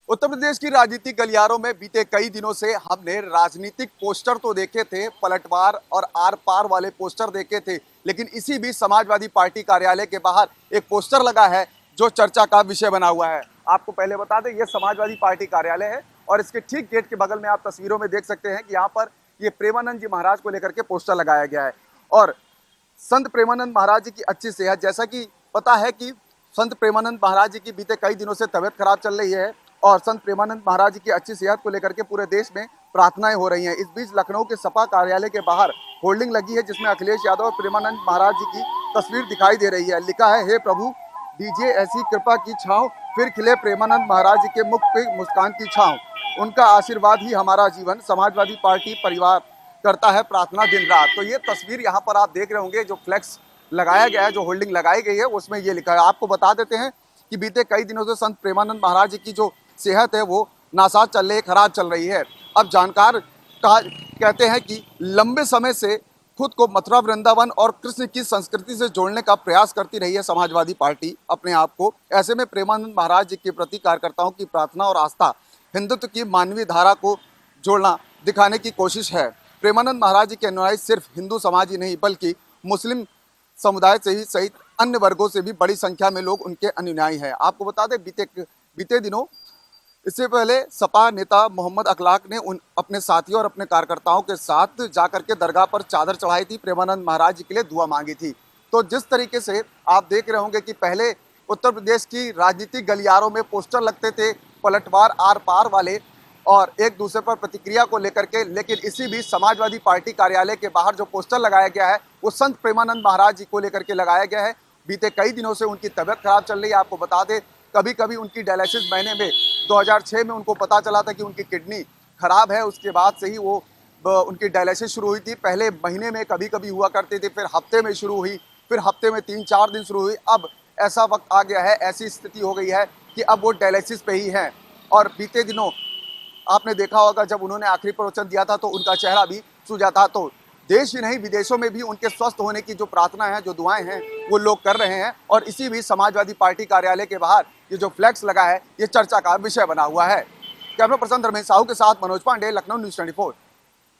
उत्तर प्रदेश की राजनीतिक गलियारों में बीते कई दिनों से हमने राजनीतिक पोस्टर तो देखे थे, पलटवार और आर पार वाले पोस्टर देखे थे, लेकिन इसी बीच समाजवादी पार्टी कार्यालय के बाहर एक पोस्टर लगा है जो चर्चा का विषय बना हुआ है। आपको पहले बता दें, यह समाजवादी पार्टी कार्यालय है और इसके ठीक गेट के बगल में आप तस्वीरों में देख सकते हैं कि यहाँ पर ये प्रेमानंद जी महाराज को लेकर के पोस्टर लगाया गया है। और संत प्रेमानंद महाराज जी की अच्छी सेहत, जैसा कि पता है कि संत प्रेमानंद महाराज जी की बीते कई दिनों से तबीयत खराब चल रही है और संत प्रेमानंद महाराज जी की अच्छी सेहत को लेकर के पूरे देश में प्रार्थनाएं हो रही हैं। इस बीच लखनऊ के सपा कार्यालय के बाहर होल्डिंग लगी है जिसमें अखिलेश यादव और प्रेमानंद महाराज जी की तस्वीर दिखाई दे रही है। लिखा है, हे प्रभु दीजिए ऐसी कृपा की छांव, फिर खिले प्रेमानंद महाराज जी के मुख पे मुस्कान की छांव, उनका आशीर्वाद ही हमारा जीवन, समाजवादी पार्टी परिवार करता है प्रार्थना दिन रात। तो ये तस्वीर यहाँ पर आप देख रहे होंगे, जो फ्लेक्स लगाया गया है, जो होल्डिंग लगाई गई है, उसमें ये लिखा है। आपको बता देते हैं कि बीते कई दिनों से संत प्रेमानंद महाराज जी की जो सेहत है वो नासाज चल रही है, खराब चल रही है। अब जानकार कहते हैं कि लंबे समय से खुद को मथुरा वृंदावन और कृष्ण की संस्कृति से जोड़ने का प्रयास करती रही है समाजवादी पार्टी अपने आप को। ऐसे में प्रेमानंद महाराज जी के प्रति कार्यकर्ताओं की प्रार्थना और आस्था हिंदुत्व की मानवीय धारा को जोड़ना दिखाने की कोशिश है। प्रेमानंद महाराज जी के अनुयायी सिर्फ हिंदू समाज ही नहीं बल्कि मुस्लिम समुदाय से ही सहित अन्य वर्गों से भी बड़ी संख्या में लोग उनके अनुयायी हैं। आपको बता दें, बीते दिनों इससे पहले सपा नेता मोहम्मद अखलाक ने अपने साथियों और अपने कार्यकर्ताओं के साथ जाकर के दरगाह पर चादर चढ़ाई थी, प्रेमानंद महाराज जी के लिए दुआ मांगी थी। तो जिस तरीके से आप देख रहे होंगे कि पहले उत्तर प्रदेश की राजनीतिक गलियारों में पोस्टर लगते थे पलटवार आर पार वाले और एक दूसरे पर प्रतिक्रिया को लेकर के, लेकिन इसी बीच समाजवादी पार्टी कार्यालय के बाहर जो पोस्टर लगाया गया है वो संत प्रेमानंद महाराज जी को लेकर के लगाया गया है। बीते कई दिनों से उनकी तबीयत खराब चल रही है। आपको बता दें, कभी कभी उनकी डायलिसिस महीने में 2006 में उनको पता चला था कि उनकी किडनी खराब है, उसके बाद से ही वो उनकी डायलिसिस शुरू हुई थी। पहले महीने में कभी कभी हुआ करती थी, फिर हफ्ते में शुरू हुई, फिर हफ्ते में 3-4 दिन शुरू हुई। अब ऐसा वक्त आ गया है, ऐसी स्थिति हो गई है कि अब वो डायलिसिस पे ही हैं। और बीते दिनों आपने देखा होगा, जब उन्होंने आखिरी प्रवचन दिया था तो उनका चेहरा भी सूझा था। तो देश ही नहीं विदेशों में भी उनके स्वस्थ होने की जो प्रार्थना है, जो दुआएं हैं, वो लोग कर रहे हैं। और इसी भी समाजवादी पार्टी कार्यालय के बाहर ये जो फ्लैक्स लगा है, ये चर्चा का विषय बना हुआ है। कैमरा पर्सन धर्मेश साहू के साथ मनोज पांडे, लखनऊ न्यूज़ 24।